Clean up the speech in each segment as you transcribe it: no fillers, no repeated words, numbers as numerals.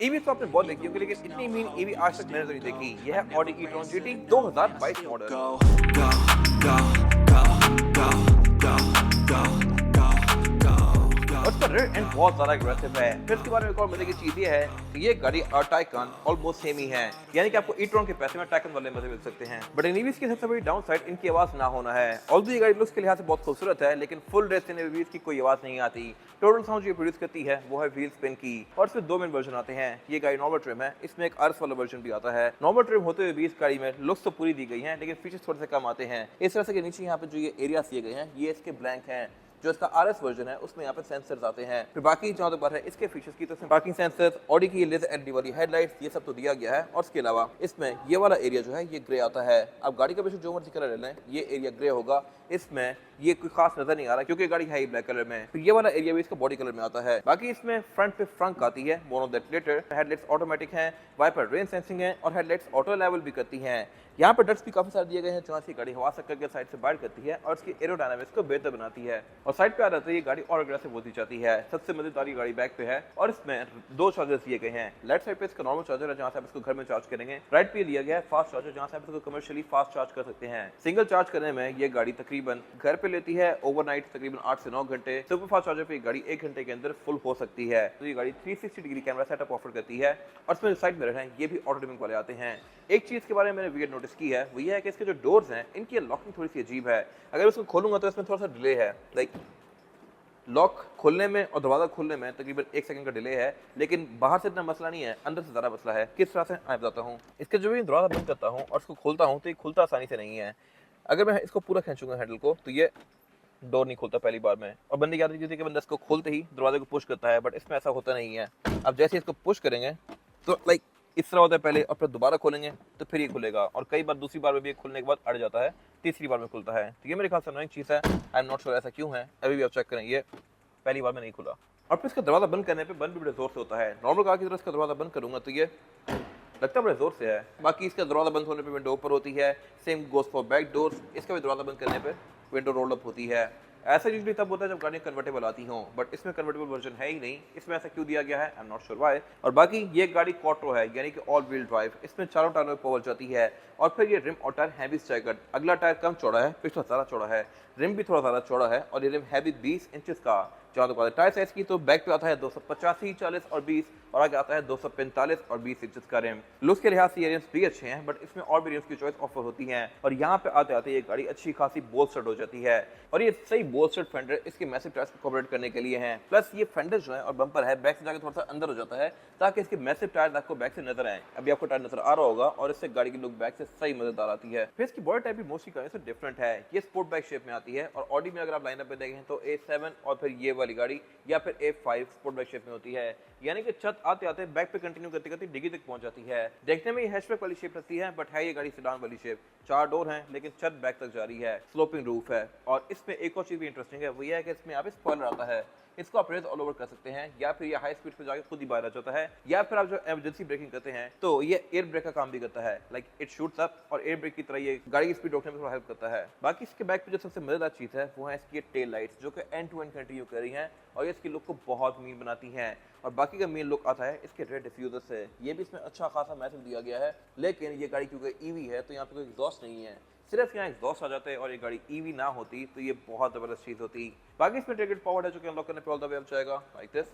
EV तो आपने बहुत देखी होगी, लेकिन इतनी मीन ईवी आज तक मैंने तो नहीं देखी। यह है ऑडी ई-ट्रॉन जीटी 2022 मॉडल। और इसका रेयर एंड बहुत ज्यादा एग्रेसिव है। फिर इसके बारे में एक और मजे की चीज ये है कि ये गाड़ी और टाइकन ऑलमोस्ट सेम ही है, यानी कि आपको ई-ट्रॉन के पैसे में टाइकन वाले मजे मिल सकते हैं। बट इन ईवीज की सबसे बड़ी डाउन साइड इनकी आवाज ना होना है। ऑल्दो ये गाड़ी लुक्स के लिहाज से बहुत खूबसूरत है, लेकिन फुल रेस इन ईवीज की कोई आवाज नहीं आती। टोटल साउंड जो प्रोड्यूस करती है वो है व्हील स्पिन की, और इसमें दो मेन वर्जन आते हैं। ये गाड़ी नॉर्मल ट्रिम है, इसमें एक आरएस वाला वर्जन भी आता है। नॉर्मल ट्रिम होते हुए भी इस गाड़ी में लुक्स तो पूरी दी गई है, लेकिन फीचर्स थोड़े से कम आते हैं। इस तरह से नीचे यहाँ पे जो ये एरिया दिए गए हैं ये इसके ब्लैंक हैं। जो इसका आरएस वर्जन है उसमें यहाँ पे सेंसर्स आते हैं। फिर बाकी जहाँ तक बात है इसके फीचर्स की, तो इसमें पार्किंग सेंसर्स, ऑडी की ये लेजर एलईडी वाली हेडलाइट्स, ये सब तो दिया गया है। और इसके अलावा इसमें ये वाला एरिया जो है ये ग्रे आता है। अब गाड़ी का बेशक जो मर्जी कलर ले लें, ये एरिया ग्रे होगा। इसमें ये कोई खास नजर नहीं आ रहा क्योंकि गाड़ी है ही ब्लैक कलर में। फिर ये वाला एरिया भी इसका बॉडी कलर में आता है। बाकी इसमें फ्रंट पे फ्रंक आती है मोनोडेक्लेटर, हेडलाइट्स ऑटोमेटिक हैं, वाइपर रेन सेंसिंग है, और हेडलाइट्स ऑटो लेवल भी करती हैं। यहाँ पे डट्स भी काफी सारे दिए गए हैं जहाँ से गाड़ी हवा से करके साइड से बाहर करती है और इसकी एरोडायनामिक्स को बेहतर बनाती है। और साइड पे आ जाते ही गाड़ी और अग्रेसिव होती जाती है। सबसे मजेदार गाड़ी बैक पे है, और इसमें दो चार्जर्स दिए गए हैं। लेफ्ट साइड पे इसका नॉर्मल चार्जर है जहाँ से आप इसको घर में चार्ज करेंगे। राइट पे दिया गया है फास्ट चार्जर जहाँ से आप इसको कमर्शियली फास्ट चार्ज कर सकते हैं। सिंगल चार्ज करने में ये गाड़ी तकरीबन घर पे लेती है ओवरनाइट तकरीबन 8 से 9 घंटे। सुपर फास्ट चार्जर पे गाड़ी 1 घंटे के अंदर फुल हो सकती है। तो ये गाड़ी 360 डिग्री कैमरा सेटअप ऑफर करती है, और इसमें जो साइड मिरर हैं ये भी ऑटो डिमिंग वाले आते हैं। एक चीज के बारे में मैंने वियर्ड नोटिस की है, वो ये है कि इसके जो डोर्स हैं इनकी लॉकिंग थोड़ी सी अजीब है। अगर इसको खोलूंगा तो इसमें थोड़ा सा डिले है, लाइक लॉक खोलने में और दरवाजा खोलने में तकरीबन 1 सेकंड का डिले है। लेकिन बाहर से इतना मसला नहीं है, अंदर से ज़्यादा मसला है। किस तरह से मैं बताता हूँ। इसके जो भी दरवाजा बंद करता हूँ और इसको खोलता हूँ तो ये खुलता आसानी से नहीं है। अगर मैं इसको पूरा खींचूंगा हैंडल को तो ये डोर नहीं खुलता पहली बार में। और बंदे की आदत होती है कि बंदा इसको खोलते ही दरवाजे को पुश करता है, बट इसमें ऐसा होता नहीं है। अब जैसे इसको पुश करेंगे तो लाइक इस तरह होता है पहले, और फिर दोबारा खोलेंगे तो फिर ये खुलेगा, और कई बार दूसरी बार में भी खुलने के बाद अड़ जाता है, तीसरी बार में खुलता है। तो ये मेरे ख्याल से अनोइंग चीज़ है। आई एम नॉट श्योर ऐसा क्यों है, अभी भी आप चेक करें। ये पहली बार में नहीं खुला, और फिर इसका दरवाजा बंद करने पे बंद भी बड़े जोर से होता है। नॉर्मल कार की तरह इसका दरवाजा बंद करूंगा तो ये लगता है बड़े जोर से है। बाकी इसका दरवाजा बंद होने पे विंडो ऊपर होती है। Same goes for back doors, इसका भी दरवाजा बंद करने पे विंडो रोल अप होती है। ऐसा यूजुअली तब होता है जब गाड़ियाँ कन्वर्टेबल आती हों, बट इसमें कन्वर्टेबल वर्जन है ही नहीं। इसमें ऐसा क्यों दिया गया है, I am not sure why. और बाकी ये गाड़ी क्वाट्रो है, यानी कि ऑल व्हील ड्राइव। इसमें चारों टायरों में पावर जाती है, और फिर ये रिम और टायर है भी स्टैगर्ड। अगला टायर कम चौड़ा है, पिछला ज़्यादा चौड़ा है, रिम भी थोड़ा ज़्यादा चौड़ा है, और ये रिम है भी 20 इंचेस का। जहाँ तो टायर साइज की तो बैक पे आता है 285, 40 और 20, और आगे आता है 245 और 20 इंचेस का रिम। लुक्स के लिहाज से ये रिम्स भी अच्छे हैं, बट इसमें और भी रिम्स की चॉइस ऑफर होती है। और यहाँ पे आते आते ये गाड़ी अच्छी खासी बोल्स्टर्ड हो जाती है, और ये सही बोल्स्टर्ड फेंडर इसके मैसिव टायर्स को कॉपरेट करने के लिए हैं। प्लस ये फेंडर जो है और बम्पर है बैक से जाकर थोड़ा सा अंदर हो जाता है, ताकि इसके मैसिव टायर आपको बैक से नजर आए। अभी आपको टायर नजर आ रहा होगा, और इससे गाड़ी की लुक बैक से सही मजेदार आती है। फिर इसकी बॉडी टाइप भी मोस्टली गाड़ी से डिफरेंट है। ये स्पोर्ट बाइक शेप में आती है, और ऑडी में अगर आप लाइनअप पे देखें तो A7 और फिर ये वाली गाड़ी या फिर A5 स्पोर्ट बाइक शेप में होती है, यानी कि छत आते आते बैक पे कंटिन्यू करते करते डिग्गी तक पहुंच जाती है। देखने में ये हैचबैक वाली शेप लगती है, बट है ये गाड़ी सेडान वाली शेप। 4 डोर हैं, लेकिन छत बैक तक जा रही है, स्लोपिंग रूफ है। और इसमें एक और चीज भी इंटरेस्टिंग है, वो ये है कि इसमें यहाँ पे स्पॉइलर आता है। इसको आप रेस ऑल ओवर कर सकते हैं, या फिर ये हाई स्पीड पे जाके खुद ही बाहर आ जाता है, या फिर आप जो इमरजेंसी ब्रेकिंग करते हैं तो ये एयर ब्रेक का काम भी करता है। लाइक इट शूट्स अप, और एयर ब्रेक की तरह ये गाड़ी की स्पीड रोकने में थोड़ा हेल्प करता है। बाकी इसके बैक पे जो सबसे मजेदार चीज है वो है इसकी टेल लाइट्स, जो कि एंड टू एंड कंटिन्यू कर रही हैं, और ये इसकी लुक को बहुत मीन बनाती हैं। और बाकी का मेन लुक आता है इसके रेड डिफ्यूजर से। ये भी इसमें अच्छा खासा मैसेज दिया गया है, लेकिन ये गाड़ी क्योंकि ईवी है तो यहाँ पे कोई एग्जॉस्ट नहीं है। सिर्फ यहाँ एग्जॉस्ट आ जाते हैं, और ये गाड़ी ईवी ना होती तो ये बहुत जबरदस्त चीज होती। बाकी इसमें टेकेट पावर है जो कि अनलॉक करने पे ऑल द वे अप जाएगा लाइक दिस।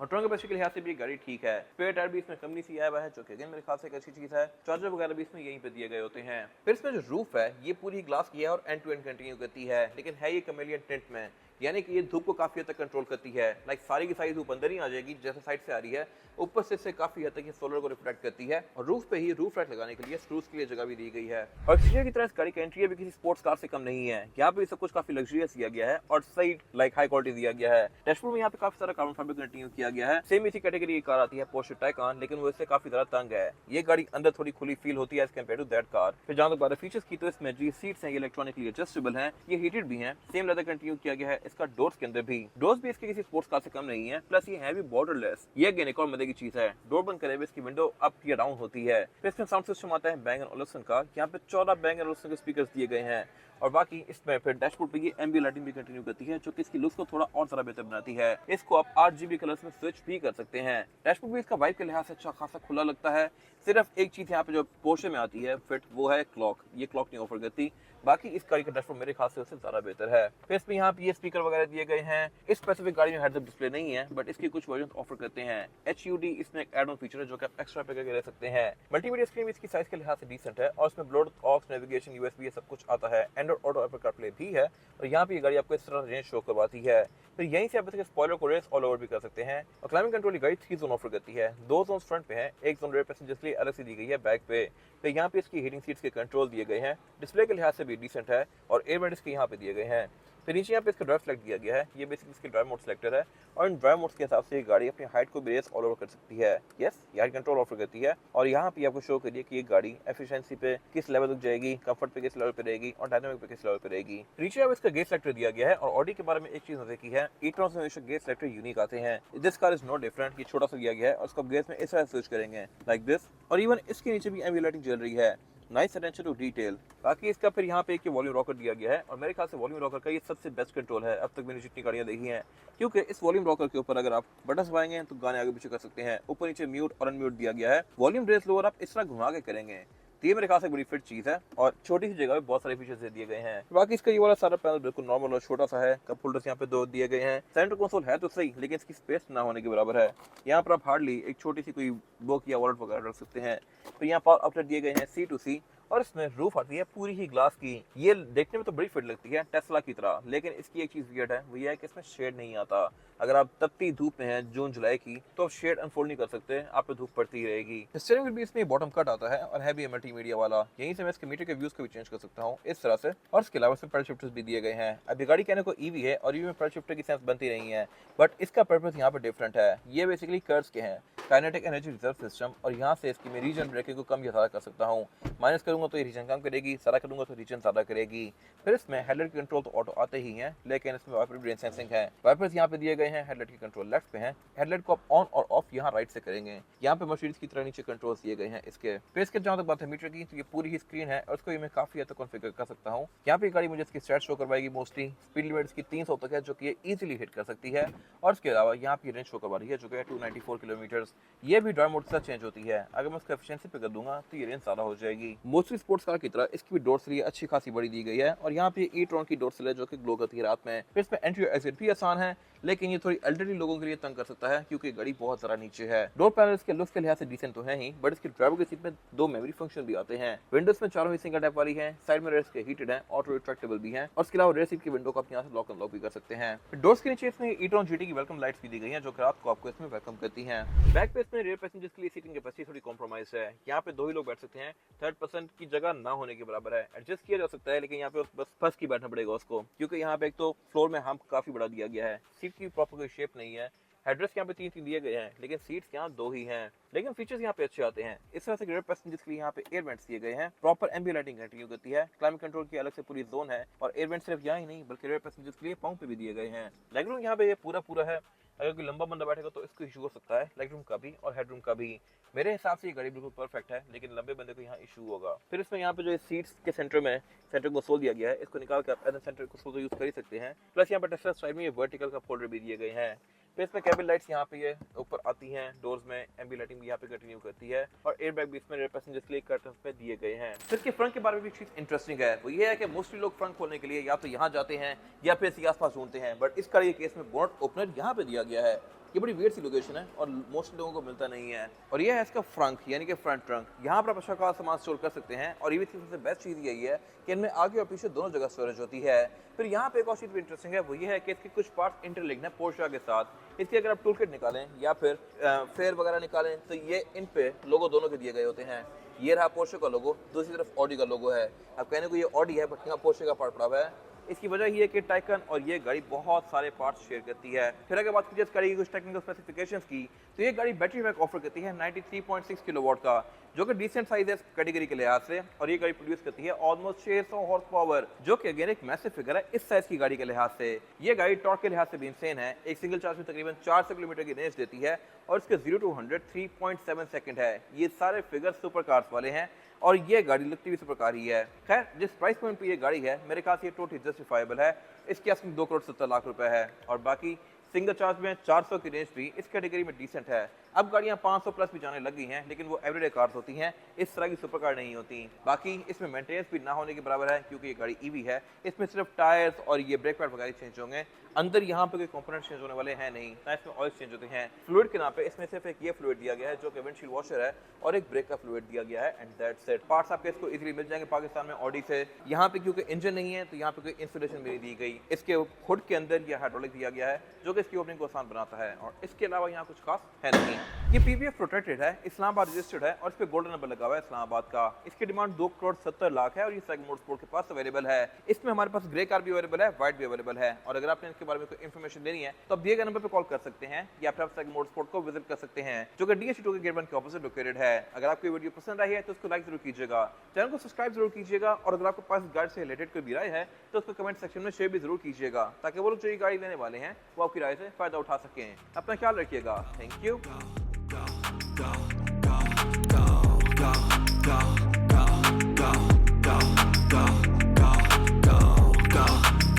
और ट्रंक कैपेसिटी के लिहाज से भी गाड़ी ठीक है। स्पेयर टायर भी इसमें कंपनी से आया हुआ है, जो कि अगेन मेरे ख्याल से एक अच्छी चीज है। चार्जर वगैरह भी इसमें यहीं पे दिए गए होते हैं। फिर इसमें जो रूफ है ये पूरी ग्लास की है और एंड टू एंड कंटिन्यू करती है, लेकिन है ये कैमेलियन टिंट में, यानी कि ये धूप को काफी हद तक कंट्रोल करती है। लाइक सारी की सारी धूप अंदर ही आ जाएगी जैसे साइड से आ रही है, ऊपर से इससे काफी हद तक ये सोलर को रिफ्लेक्ट करती है। और रूफ पे ही रूफ रैक लगाने के लिए स्क्रूज के लिए जगह भी दी गई है। और एक्सटीरियर की तरह इस गाड़ी का इंटीरियर भी किसी स्पोर्ट्स कार से कम नहीं है। यहाँ पे सब कुछ काफी लग्जरियस किया गया है और सही लाइक हाई क्वालिटी दिया गया है। डैशबोर्ड में यहाँ पे काफी सारा कार्बन फाइबर कंटिन्यू किया गया है। सेम इसी कैटेगरी की कार आती है पोर्शे टायकान, लेकिन वो इससे काफी ज्यादा तंग है। ये गाड़ी अंदर थोड़ी खुली फील होती है as compare to that car. फिर जहाँ तक बात है फीचर्स की, तो इसमें जो सीट्स हैं ये इलेक्ट्रॉनिकली एडजस्टेबल हैं, ये हीटेड भी हैं। सेम लेदर कंटिन्यू किया गया है इसका डोर्स के अंदर भी। डोर्स भी इसके किसी स्पोर्ट्स कार से कम नहीं है, प्लस ये है भी बॉर्डरलेस। ये अगेन एक और मजे की चीज है। डोर बंद करे हुए इसकी विंडो अप या डाउन होती है। फिर इसमें साउंड सिस्टम आता है Bang & Olufsen का। यहाँ पे 14 Bang & Olufsen के स्पीकर्स दिए गए हैं और बाकी इसमें फिर डैशबोर्ड पे ये एम्बिएंट लाइटिंग भी कंटिन्यू करती है, जो कि इसकी लुक्स को थोड़ा और ज्यादा बेहतर बनाती है। इसको आप RGB कलर्स में स्विच भी कर सकते हैं। डैशबोर्ड भी इसका वाइब के लिहाज से अच्छा खासा खुला लगता है। सिर्फ एक चीज यहाँ पे जो पोर्शे में आती है फिट, वो है क्लॉक। ये क्लॉक नहीं ऑफर करती। बाकी इस गाड़ी का डैशबोर्ड मेरे ख्याल से उससे ज्यादा बेहतर है। फिर इसमें यहाँ पे ये स्पीकर वगैरह दिए गए हैं। इस स्पेसिफिक गाड़ी में हेड्स अप डिस्प्ले नहीं है, बट इसके कुछ वर्जन ऑफर करते हैं। HUD इसमें एक एड ऑन फीचर है जो कि आप एक्स्ट्रा पे करके ले सकते हैं। मल्टीमीडिया स्क्रीन इसकी साइज के लिहाज से डिसेंट है और इसमें ब्लूटूथ, ऑक्स, नेविगेशन, USB ये सब कुछ आता है। एंड्रॉइड ऑटो, एप्पल कारप्ले भी है और यहाँ पे ये गाड़ी आपको इस तरह रेंज शो करवाती है। फिर यहीं से आप इसके स्पॉइलर को रेस ऑल ओवर भी कर सकते हैं। और क्लाइमेट कंट्रोल गाड़ी 3 जोन ऑफर करती है। 2 जोन फ्रंट पे है, एक जोन रेयर पैसेंजर्स के लिए अलग से दी गई है बैक पे। फिर यहाँ पे इसकी हीटिंग सीट्स के कंट्रोल दिए गए हैं। डिस्प्ले के लिहाज से भी डिसेंट है और एयरबैग इसके यहाँ पे दिए गए हैं। फिर नीचे यहाँ पे इसका ड्राइव सेलेक्ट दिया गया है। ये बेसिकली इसके ड्राइव मोड सेलेक्टर है और इन ड्राइव मोड्स के हिसाब से ये गाड़ी अपनी हाइट को भी रेस ऑल ओवर कर सकती है। यस, ये हाइट कंट्रोल ऑफर करती है और यहाँ पे आपको शो करिए कि ये गाड़ी एफिशिएंसी पे किस लेवल तक जाएगी, कंफर्ट पे किस लेवल पे रहेगी और डायनामिक पे किस लेवल पे रहेगी। नीचे अब इसका गेज सेलेक्टर दिया गया है और ऑडी के बारे में एक चीज मजे की है, e-tron में हमेशा गेज सेलेक्टर यूनिक आते हैं। This car is no different. ये छोटा सा दिया गया है और इसको गेज में इस तरह स्विच करेंगे लाइक दिस। और इवन इसके नीचे भी एम्बिएंट लाइटिंग जल रही है। Nice attention to detail. बाकी इसका फिर यहाँ पे एक वॉल्यूम रॉकर दिया गया है और मेरे ख्याल से वॉल्यूम रॉकर का ये सबसे बेस्ट कंट्रोल है अब तक मैंने जितनी गाड़ियाँ देखी हैं, क्योंकि इस वॉल्यूम रॉकर के ऊपर अगर आप बटन दबाएंगे तो गाने आगे पीछे कर सकते हैं। ऊपर नीचे म्यूट और अनम्यूट दिया गया है। वॉल्यूम रेस लोअर आप इस तरह घुमा के करेंगे तो ये मेरे ख्याल से बड़ी फिट चीज है और छोटी सी जगह में बहुत सारे फीचर्स दे दिए गए हैं। बाकी इसका ये वाला सारा पैनल बिल्कुल नॉर्मल और छोटा सा है। कप होल्डर्स यहाँ पे 2 दिए गए हैं। सेंटर कंसोल है तो सही, लेकिन इसकी स्पेस ना होने के बराबर है। यहाँ पर आप हार्डली एक छोटी सी कोई बुक या वॉलेट वगैरह रख सकते हैं। फिर यहाँ पावर आउटलेट दिए गए हैं C2C और इसमें रूफ आती है पूरी ही ग्लास की। ये देखने में तो बड़ी फिट लगती है टेस्ला की तरह, लेकिन इसकी एक चीज वियर्ड है, वो ये है कि इसमें शेड नहीं आता। अगर आप तपती धूप में हैं जून जुलाई की तो आप शेड अनफोल्ड नहीं कर सकते, आप पे धूप पड़ती ही रहेगी। स्टीयरिंग व्हील भी इसमें बॉटम कट आता है और है भी मल्टीमीडिया वाला। यहीं से मैं इसके मीटर के व्यूज को भी चेंज कर सकता हूँ इस तरह से। और इसके अलावा इसमें पेडल शिफ्टर्स भी दिए गए हैं। अभी गाड़ी कहने को ईवी है और ईवी में पेडल शिफ्टर की सेंस बनती नहीं है, बट इसका पर्पस यहाँ पे डिफरेंट है। ये बेसिकली कर्व्स के हैं, काइनेटिक एनर्जी रिजर्व सिस्टम, और यहाँ से इसकी मैं रीजन ब्रेकिंग को कम या ज्यादा कर सकता हूँ। माइनस करूंगा तो ये रीजन कम करेगी, ज्यादा करूंगा तो रीजन ज्यादा करेगी। फिर इसमें हेडलाइट कंट्रोल तो ऑटो आते ही हैं, लेकिन इसमें वाइपर ब्रेन सेंसिंग है। वाइपर्स यहाँ पे दिए गए हैं, हेडलाइट की कंट्रोल लेफ्ट पे है। हेडलाइट को आप ऑन और ऑफ यहाँ राइट से करेंगे। यहाँ पे मर्सिडीज की तरह नीचे कंट्रोल्स दिए गए हैं इसके। फिर इसके जहाँ तक बात है मीटर की, तो ये पूरी ही स्क्रीन है और इसको मैं काफी हद तक कॉन्फ़िगर कर सकता हूँ। यहाँ पे गाड़ी मुझे इसकी स्टैट्स शो करवाएगी। मोस्टली स्पीड लिमिट इसकी 300 तक है, जो कि ये इजीली हिट कर सकती है। और इसके अलावा यहाँ पे रेंज शो करवा रही है जो कि 294 किलोमीटर। ये भी ड्राइव मोड से चेंज होती है। अगर मैं इसका एफिशिएंसी पे कर दूंगा तो ये रेंज ज्यादा हो जाएगी। मोस्टली स्पोर्ट्स कार की तरह इसकी भी डोर्सल अच्छी खासी बड़ी दी गई है और यहाँ पे e-tron की डोर्सल है जो कि ग्लो करती है रात में। फिर इसमें एंट्री और एग्जिट भी आसान है, लेकिन ये थोड़ी एल्डरली लोगों के लिए तंग कर सकता है क्योंकि गाड़ी बहुत ज़्यादा नीचे है। डोर पैनल्स के लुक्स के लिहाज से डिसेंट तो है ही, बट इसकी ड्राइवर की सीट में 2 मेमोरी फंक्शन भी आते हैं। विंडोज में चारों ही सिंगल टैप वाली है। साइड में रेयर्स के हीटेड है, ऑटो रिट्रैक्टेबल भी है और इसके अलावा रेयर सीट की विंडो को आप यहाँ से लॉक अनलॉक भी कर सकते हैं। डोर्स के नीचे इसमें e-tron GT की वेलकम लाइट्स भी दी गई हैं जो कि रात को आपको इसमें वेलकम करती हैं। बैक पे इसमें रेयर पैसेंजर्स के लिए सीटिंग कैपेसिटी थोड़ी कॉम्प्रोमाइज है। यहाँ पे 2 ही लोग बैठ सकते हैं। 3rd की जगह ना होने के बराबर है। एडजस्ट किया जा सकता है, लेकिन यहाँ पे बस फर्स्ट की बैठना पड़ेगा उसको, क्योंकि यहाँ पे एक तो फ्लोर में हम काफी बड़ा दिया गया है। सीट की प्रॉपर कोई शेप नहीं है। हेडरेस्ट यहाँ पे 3 दिए गए हैं, लेकिन सीट्स यहाँ 2 ही हैं। लेकिन फीचर्स यहाँ पे अच्छे आते हैं। इस तरह से रेयर पैसेंजर्स के लिए यहाँ पे एयर वेंट्स दिए गए हैं। प्रॉपर एम्बिएंट लाइटिंग कंटिन्यू करती है। क्लाइमेट कंट्रोल की अलग से पूरी जोन है और एयर वेंट सिर्फ यहाँ ही नहीं बल्कि रेयर पैसेंजर्स के लिए पाँव पे भी दिए गए हैं। लेगरूम यहाँ पे ये पूरा है। अगर कोई लंबा बंदा बैठेगा तो इसको इशू हो सकता है, लेगरूम का भी और हेडरूम का भी। मेरे हिसाब से ये गाड़ी बिल्कुल परफेक्ट है, लेकिन लंबे बंदे को यहाँ इशू होगा। फिर इसमें यहाँ पे जो सीट्स के सेंटर में सेंटर कंसोल दिया गया है, इसको निकाल कर आप एज सेंटर कंसोल तो यूज कर ही सकते हैं। प्लस यहाँ पर टेस्ला साइड में ये वर्टिकल का फोल्डर भी दिए गए हैं। फिर इसमें केबिन लाइट्स यहाँ पे ये ऊपर आती हैं। डोर्स में एम्बिएंट लाइटिंग भी यहाँ पे कंटिन्यू करती है और एयरबैग भी इसमें रेयर पैसेंजर्स के लिए कर्टन्स पे दिए गए हैं। फिर इसके फ्रंट के बारे में भी चीज इंटरेस्टिंग है, वो ये है कि मोस्टली लोग फ्रंट खोलने के लिए या तो यहाँ जाते हैं या फिर इसके आसपास ढूंढते हैं, बट इसका ये केस में बोनट ओपनर यहाँ पे दिया गया है। ये बड़ी वियर्ड सी लोकेशन है और मोस्ट लोगों को मिलता नहीं है। और ये है इसका फ्रंट यानी कि फ्रंट ट्रंक। यहाँ पर आप अच्छा खासा सामान स्टोर कर सकते हैं और ये सबसे बेस्ट चीज़ यही है कि इनमें आगे और पीछे दोनों जगह स्टोरेज होती है। फिर यहाँ पे एक और चीज़ भी इंटरेस्टिंग है, वो ये है कि इसके कुछ पार्ट्स इंटरलिंक्ड है पोर्शा के साथ। इसके अगर आप टूल किट निकालें या फिर फेयर वगैरह निकालें तो ये इन पे लोगो दोनों के दिए गए होते हैं। ये रहा पोर्शे का लोगो, दूसरी तरफ ऑडी का लोगो है। अब कहने को ये ऑडी है बट यहाँ पोर्शे का पार्ट पड़ा हुआ है। इसकी वजह ये है कि टाइकन और ये गाड़ी बहुत सारे पार्ट्स शेयर करती है। फिर अगर बात कीजिए इस गाड़ी की कुछ टेक्निकल स्पेसिफिकेशंस की, तो ये गाड़ी बैटरी बैक ऑफर करती है 93.6 किलोवाट का, जो कि डिसेंट साइज है इस कैटेगरी के लिहाज से। और ये गाड़ी प्रोड्यूस करती है ऑलमोस्ट 600 हॉर्स पावर, जो कि अगेन एक मैसिव फिगर है इस साइज की गाड़ी के लिहाज से। ये गाड़ी टॉर्क के लिहाज से भी इंसेन है, एक सिंगल चार्ज में तकरीबन 400 किलोमीटर की रेंज देती है और इसके 0 to 100 3.7 सेकंड है। ये सारे फिगर सुपर कार्स वाले हैं और ये गाड़ी लगती भी सुपर कार ही है। खैर, जिस प्राइस पॉइंट पे ये गाड़ी है मेरे ख्याल से ये टोटली जस्टिफाइबल है। इसकी आस्किंग 2 करोड़ 70 लाख रुपए है और बाकी सिंगल चार्ज में 400 की रेंज भी इस कैटेगरी में डिसेंट है। अब गाड़ियां 500 प्लस भी जाने लगी हैं, लेकिन वो एवरीडे कार्स होती हैं, इस तरह की सुपर कार नहीं होती। बाकी इसमें मेंटेनेंस भी ना होने के बराबर है, क्योंकि ये गाड़ी ईवी है। इसमें सिर्फ टायर्स और ये ब्रेक पैड वगैरह चेंज होंगे, अंदर यहाँ पे कोई कंपोनेंट चेंज होने वाले हैं नहीं, ना इसमें ऑयल चेंज होते हैं। फ्लूइड के नाम पे इसमें सिर्फ एक ये फ्लूइड दिया गया है जो कि विंडशील्ड वॉशर है और एक ब्रेक का फ्लूइड दिया गया है, एंड दैट्स इट। पार्ट्स आपके इसको इजीली मिल जाएंगे पाकिस्तान में ऑडी से। यहाँ पे क्योंकि इंजन नहीं है तो यहाँ पे कोई इंस्टॉलेशन भी नहीं दी गई। इसके हुड के अंदर ये हाइड्रोलिक दिया गया है जो कि इसकी ओपनिंग को आसान बनाता है, और इसके अलावा यहाँ कुछ खास है नहीं। ये पीवीएफ प्रोटेक्टेड है, इस्लामाबाद रजिस्टर्ड है और इस पे गोल्डन नंबर लगा हुआ है इस्लामाबाद का। इसकी डिमांड 2 करोड़ 70 लाख है और ये सेगमेंट मोटरस्पोर्ट के पास अवेलेबल है। इसमें हमारे पास ग्रे कार भी अवेलेबल है, व्हाइट भी अवेलेबल है। और अगर आपने इसके बारे में कोई इन्फॉर्मेशन लेनी है तो आप दिए गए नंबर पे कॉल कर सकते हैं या फिर आप सेगमेंट मोटरस्पोर्ट को विजिट कर सकते हैं, जो कि DH2 के गेट 1 के ऑपोजिट लोकेटेड है। अगर आपको ये वीडियो पसंद आई है तो उसको लाइक जरूर कीजिएगा, चैनल को सब्सक्राइब जरूर कीजिएगा, और अगर आपके पास गाड़ी से रिलेटेड कोई भी राय है तो उसको कमेंट सेक्शन में शेयर भी जरूर कीजिएगा, ताकि वो लोग जो ये गाड़ी लेने वाले हैं वो आपकी राय से फायदा उठा सकें। अपना ख्याल रखिएगा। Thank you.